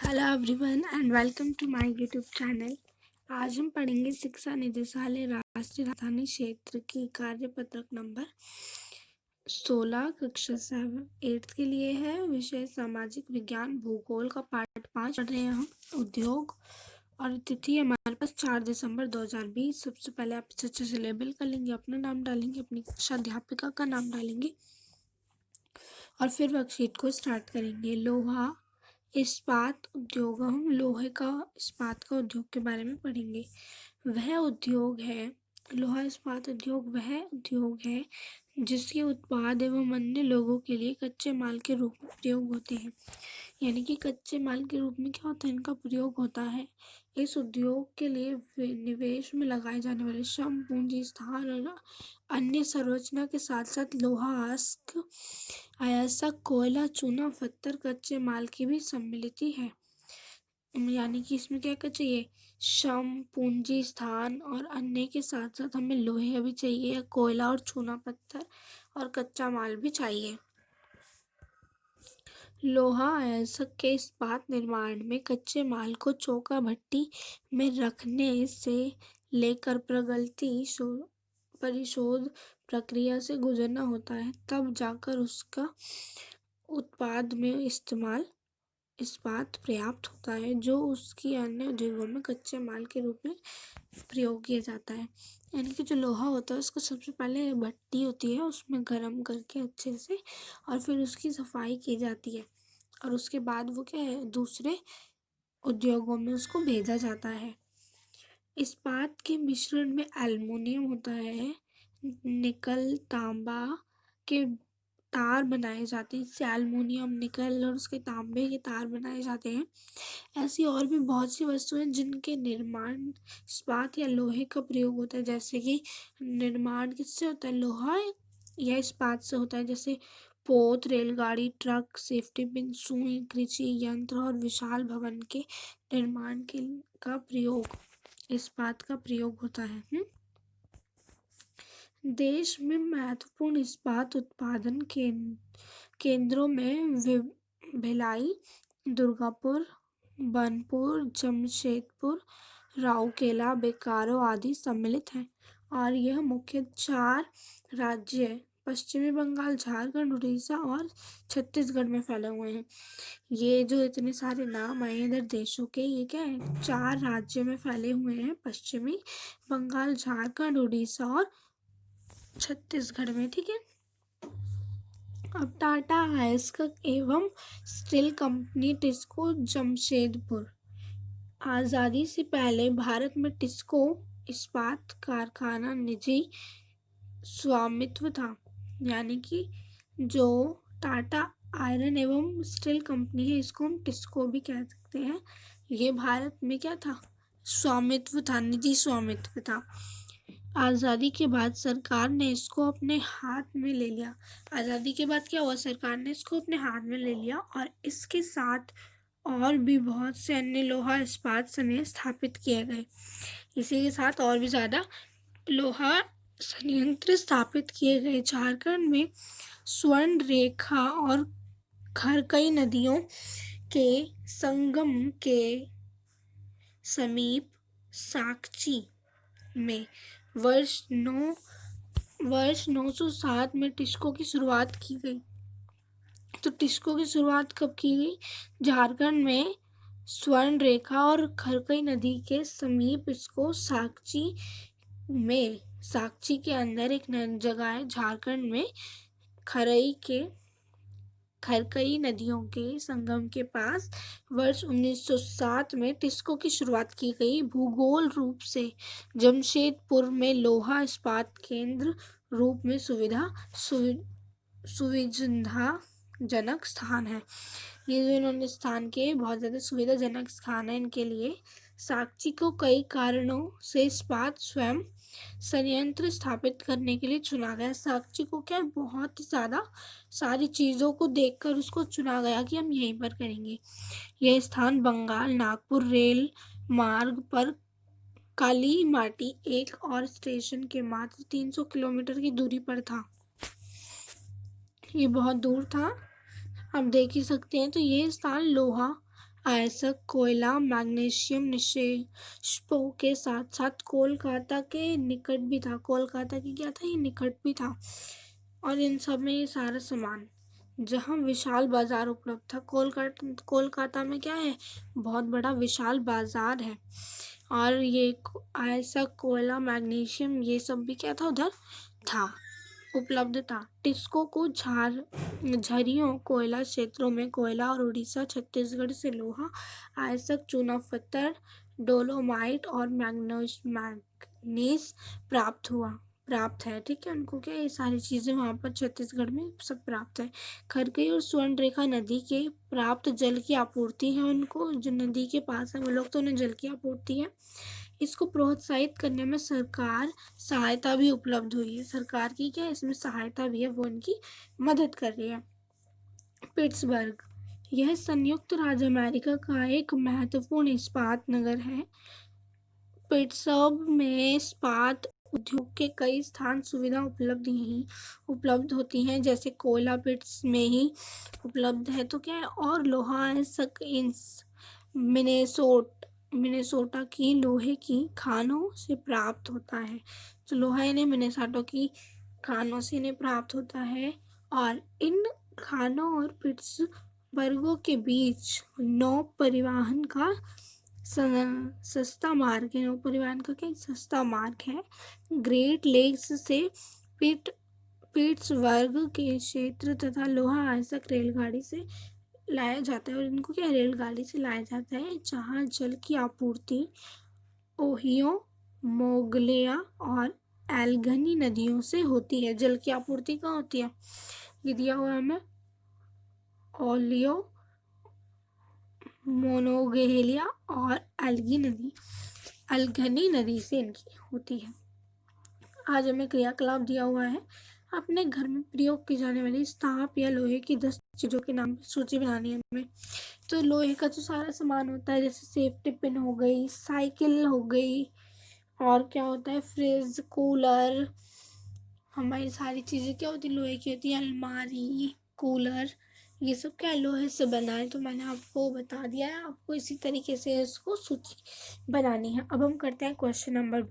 Hello everyone and welcome to my YouTube channel. आज हम पढ़ेंगे शिक्षा निदेशालय राष्ट्रीय राजधानी क्षेत्र की कार्यपत्रक नंबर 16 कक्षा 8 के लिए है। विषय सामाजिक विज्ञान भूगोल का पाठ 5 पढ़ रहे हैं हम। उद्योग और तिथि हमारे पास 4 दिसंबर 2020। सबसे पहले आप अच्छे से लेबल कर लेंगे, अपना नाम डालेंगे, अपनी कक्षा अध्यापिका का नाम डालेंगे और फिर वर्कशीट को स्टार्ट करेंगे। लोहा इस्पात उद्योग, हम लोहे का इस्पात का उद्योग के बारे में पढ़ेंगे। वह उद्योग है, लोहा इस्पात उद्योग वह उद्योग है जिसके उत्पाद एवं अन्य लोगों के लिए कच्चे माल के रूप में प्रयोग होते हैं। यानी कि कच्चे माल के रूप में क्या होता है, इनका प्रयोग होता है। इस उद्योग के लिए निवेश में लगाए जाने वाले श्रम, पूंजी, स्थान और अन्य संरचना के साथ साथ लोहा, अयस्क, कोयला, चूना, पत्थर, कच्चे माल की भी सम्मिलित है। यानी कि इसमें क्या क्या चाहिए, श्रम, पूंजी, स्थान और अन्य के साथ साथ हमें लोहे भी चाहिए, कोयला और चूना पत्थर और कच्चा माल भी चाहिए। लोहा अयस्क के इस्पात निर्माण में कच्चे माल को चौका भट्टी में रखने से लेकर परिशोध प्रक्रिया से गुजरना होता है, तब जाकर उसका उत्पाद में इस्पात पर्याप्त होता है, जो उसकी अन्य उद्योगों में कच्चे माल के रूप में प्रयोग किया जाता है। यानी कि जो लोहा होता है उसको सबसे पहले भट्टी होती है, उसमें गर्म करके अच्छे से और फिर उसकी सफाई की जाती है और उसके बाद वो क्या है, दूसरे उद्योगों में उसको भेजा जाता है। इस्पात के मिश्रण में एल्युमिनियम होता है, निकल, तांबा के तार बनाए जाते हैं। इससे एल्युमिनियम, निकल और उसके तांबे के तार बनाए जाते हैं। ऐसी और भी बहुत सी वस्तुएं जिनके निर्माण इस्पात या लोहे का प्रयोग होता है। जैसे कि निर्माण किससे होता है, लोहा या इस्पात से होता है। जैसे पोत, रेलगाड़ी, ट्रक, सेफ्टी पिन, सुई, कृषि यंत्र और विशाल भवन के निर्माण का प्रयोग इस्पात का प्रयोग होता है। देश में महत्वपूर्ण इस्पात उत्पादन केंद्रों में भिलाई, दुर्गापुर, बनपुर, जमशेदपुर, राउरकेला, बोकारो आदि सम्मिलित हैं और यह मुख्य 4 राज्य पश्चिमी बंगाल, झारखंड, उड़ीसा और छत्तीसगढ़ में फैले हुए हैं। ये जो इतने सारे नाम आए इधर देशों के, ये क्या है, 4 राज्यों में फैले हुए हैं, पश्चिमी बंगाल, झारखंड, उड़ीसा और छत्तीसगढ़ में। ठीक है। अब टाटा अयस्क एवं स्टील कंपनी टिस्को जमशेदपुर। आज़ादी से पहले भारत में टिस्को इस्पात कारखाना निजी स्वामित्व था। यानी कि जो टाटा आयरन एवं स्टील कंपनी है, इसको हम टिस्को भी कह सकते हैं। ये भारत में क्या था, स्वामित्व था, निजी स्वामित्व था। आज़ादी के बाद सरकार ने इसको अपने हाथ में ले लिया। आज़ादी के बाद क्या हुआ, सरकार ने इसको अपने हाथ में ले लिया और इसके साथ और भी बहुत से अन्य लोहा इस्पात संयंत्र स्थापित किए गए। इसी के साथ और भी ज़्यादा लोहा संयंत्र स्थापित किए गए। झारखंड में स्वर्ण रेखा और खरकई नदियों के संगम के समीप साकची में वर्ष 907 में टिस्को की शुरुआत की गई। तो टिस्को की शुरुआत कब की गई, झारखंड में स्वर्ण रेखा और खरकई नदी के समीप, इसको साकची के अंदर एक जगह है झारखंड में, खरकई नदियों के संगम के पास वर्ष 1907 में टिस्को की शुरुआत की गई। भूगोल रूप से जमशेदपुर में लोहा इस्पात केंद्र रूप में सुविधाजनक स्थान है। ये जो इन्होंने स्थान के बहुत ज़्यादा सुविधाजनक स्थान है इनके लिए। साकची को कई कारणों से इस्पात स्वयं संयंत्र स्थापित करने के लिए चुना गया। साकची को क्या, बहुत ही ज़्यादा सारी चीज़ों को देखकर उसको चुना गया कि हम यहीं पर करेंगे। यह स्थान बंगाल नागपुर रेल मार्ग पर काली माटी एक और स्टेशन के मात्र 300 किलोमीटर की दूरी पर था। ये बहुत दूर था, आप देख ही सकते हैं। तो ये स्थान लोहा आयस्क, कोयला, मैग्नीशियम निक्षेपों के साथ साथ कोलकाता के निकट भी था। कोलकाता की क्या था, ये निकट भी था। और इन सब में ये सारा सामान, जहाँ विशाल बाजार उपलब्ध था। कोलकाता में क्या है, बहुत बड़ा विशाल बाजार है। और ये आयस्क, कोयला, मैग्नीशियम ये सब भी क्या था, उधर था, उपलब्ध था। टिस्को को झरियों कोयला क्षेत्रों में कोयला और उड़ीसा छत्तीसगढ़ से लोहा, आयस्क, चूना पत्थर, डोलोमाइट और मैग्नीज प्राप्त है। ठीक है, उनको क्या, ये सारी चीज़ें वहाँ पर छत्तीसगढ़ में सब प्राप्त है। खरकई और स्वर्णरेखा नदी के प्राप्त जल की आपूर्ति है उनको, जो नदी के पास है वो लोग, तो उन्हें जल की आपूर्ति है। इसको प्रोत्साहित करने में सरकार सहायता भी उपलब्ध हुई है। सरकार की क्या इसमें सहायता भी है, वो इनकी मदद कर रही है। पिट्सबर्ग, यह संयुक्त राज्य अमेरिका का एक महत्वपूर्ण इस्पात नगर है। पिट्सबर्ग में इस्पात उद्योग के कई स्थान सुविधा उपलब्ध होती हैं, जैसे कोयला पिट्स में ही उपलब्ध है, तो क्या है, और लोहा मिनेसोटा की लोहे की खानों से प्राप्त होता है। तो लोहा इन्हें मिनेसोटा की खानों से इन्हें प्राप्त होता है। और इन खानों और पिट्सबर्गों के बीच नौ परिवहन का सस्ता मार्ग है। नौ परिवहन का क्या सस्ता मार्ग है। ग्रेट लेक्स से पिट्सबर्ग के क्षेत्र तथा लोहा आयस्क रेलगाड़ी से लाया जाता है। और इनको क्या रेलगाड़ी से लाया जाता है, जहाँ जल की आपूर्ति ओहियो, मोगलिया और एल्गनी नदियों से होती है। जल की आपूर्ति कहाँ होती है, ये दिया हुआ है हमें, ओलियो, मोनोगेलिया और एल्गनी नदी से इनकी होती है। आज हमें क्रियाकलाप दिया हुआ है, अपने घर में प्रयोग की जाने वाली स्थाप या लोहे की 10 चीज़ों के नाम सूची बनानी है हमें। तो लोहे का जो सारा सामान होता है, जैसे सेफ्टी पिन हो गई, साइकिल हो गई, और क्या होता है, फ्रिज, कूलर, हमारी सारी चीज़ें क्या होती है, लोहे की होती है। अलमारी, कूलर, ये सब क्या लोहे से बना है। तो मैंने आपको बता दिया है, आपको इसी तरीके से इसको सूची बनानी है। अब हम करते हैं क्वेश्चन नंबर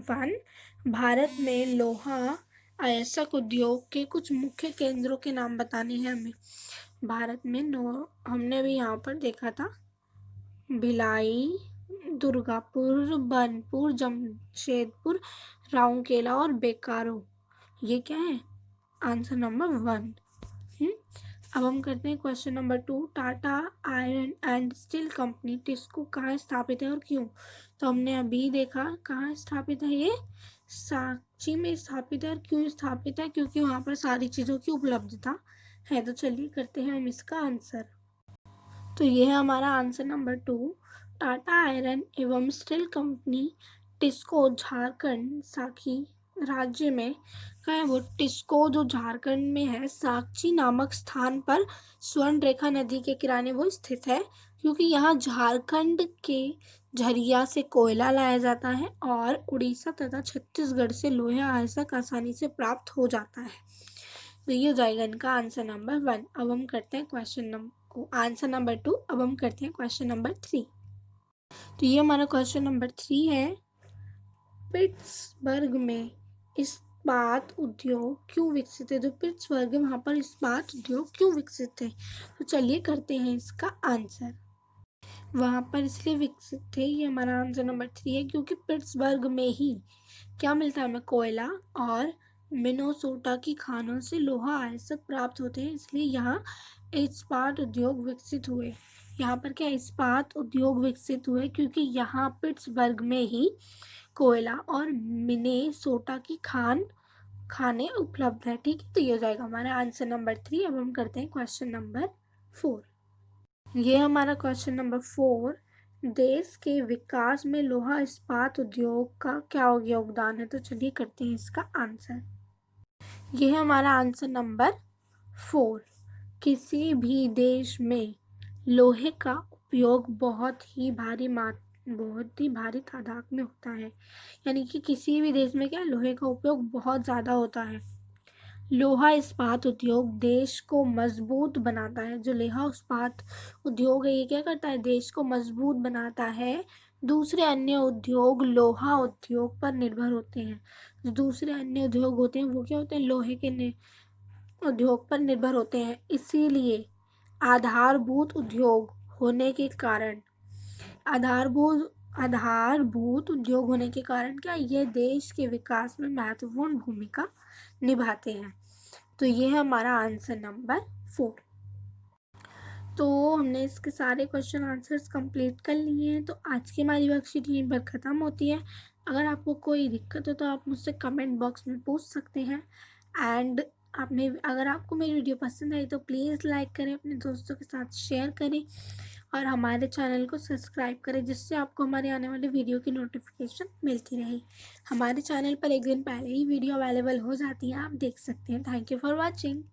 1। भारत में लोहा अयस्क उद्योग के कुछ मुख्य केंद्रों के नाम बताने हैं हमें। भारत में हमने भी यहाँ पर देखा था, भिलाई, दुर्गापुर, बनपुर, जमशेदपुर, राउरकेला और बेकारो, ये क्या है, आंसर नंबर 1। अब हम करते हैं question number 2। Tata iron and steel company TISCO कहाँ स्थापित है और क्यों। तो हमने अभी देखा कहाँ स्थापित है, ये सांची में स्थापित है। और क्यों स्थापित है, क्योंकि वहाँ पर सारी चीज़ों की उपलब्धता है। तो चलिए करते हैं हम इसका आंसर। तो ये है हमारा आंसर नंबर 2। टाटा आयरन एवं स्टील कंपनी टिस्को झारखंड साकी राज्य में का है। वो टिस्को जो झारखंड में है, साक्षी नामक स्थान पर स्वर्णरेखा नदी के किनारे वो स्थित है, क्योंकि यहाँ झारखंड के झरिया से कोयला लाया जाता है और उड़ीसा तथा छत्तीसगढ़ से लोहा आयस्क आसानी से प्राप्त हो जाता है। तो ये हो जाएगा इनका आंसर नंबर 1। अब हम करते हैं आंसर नंबर 2। अब हम करते हैं क्वेश्चन नंबर 3। तो ये हमारा क्वेश्चन नंबर 3 है, पिट्सबर्ग में इस्पात उद्योग क्यों विकसित है। जो पिट्सबर्ग है वहाँ पर इस्पात उद्योग क्यों विकसित है। तो चलिए करते हैं इसका आंसर। वहाँ पर इसलिए विकसित थे, ये हमारा आंसर नंबर 3 है, क्योंकि पिट्सबर्ग में ही क्या मिलता है हमें, कोयला और मिनेसोटा की खानों से लोहा आयस्क प्राप्त होते हैं, इसलिए यहाँ इस्पात उद्योग विकसित हुए। यहाँ पर क्या इस्पात उद्योग विकसित हुए, क्योंकि यहाँ पिट्सबर्ग में ही कोयला और मिनेसोटा की खाने उपलब्ध है। ठीक है, तो ये हो जाएगा हमारा आंसर नंबर 3। अब हम करते हैं क्वेश्चन नंबर 4। ये हमारा क्वेश्चन नंबर 4, देश के विकास में लोहा इस्पात उद्योग का क्या योगदान है। तो चलिए करते हैं इसका आंसर। ये है हमारा आंसर नंबर 4। किसी भी देश में लोहे का उपयोग बहुत ही भारी तादाद में होता है, यानी कि किसी भी देश में क्या लोहे का उपयोग बहुत ज़्यादा होता है। लोहा इस्पात उद्योग देश को मजबूत बनाता है। जो लोहा इस्पात उद्योग है ये क्या करता है, देश को मजबूत बनाता है। दूसरे अन्य उद्योग लोहा उद्योग पर निर्भर होते हैं। जो दूसरे अन्य उद्योग होते हैं वो क्या होते हैं, लोहे के उद्योग पर निर्भर होते हैं। इसीलिए आधारभूत उद्योग होने के कारण आधारभूत आधारभूत उद्योग होने के कारण क्या ये देश के विकास में महत्वपूर्ण भूमिका निभाते हैं। तो ये है हमारा आंसर नंबर 4। तो हमने इसके सारे क्वेश्चन आंसर्स कंप्लीट कर लिए हैं। तो आज की हमारी वर्कशीट यहीं पर ख़त्म होती है। अगर आपको कोई दिक्कत हो तो आप मुझसे कमेंट बॉक्स में पूछ सकते हैं। एंड अगर आपको मेरी वीडियो पसंद आई तो प्लीज़ लाइक करें, अपने दोस्तों के साथ शेयर करें और हमारे चैनल को सब्सक्राइब करें, जिससे आपको हमारे आने वाले वीडियो की नोटिफिकेशन मिलती रहे। हमारे चैनल पर एक दिन पहले ही वीडियो अवेलेबल हो जाती है, आप देख सकते हैं। Thank you for watching.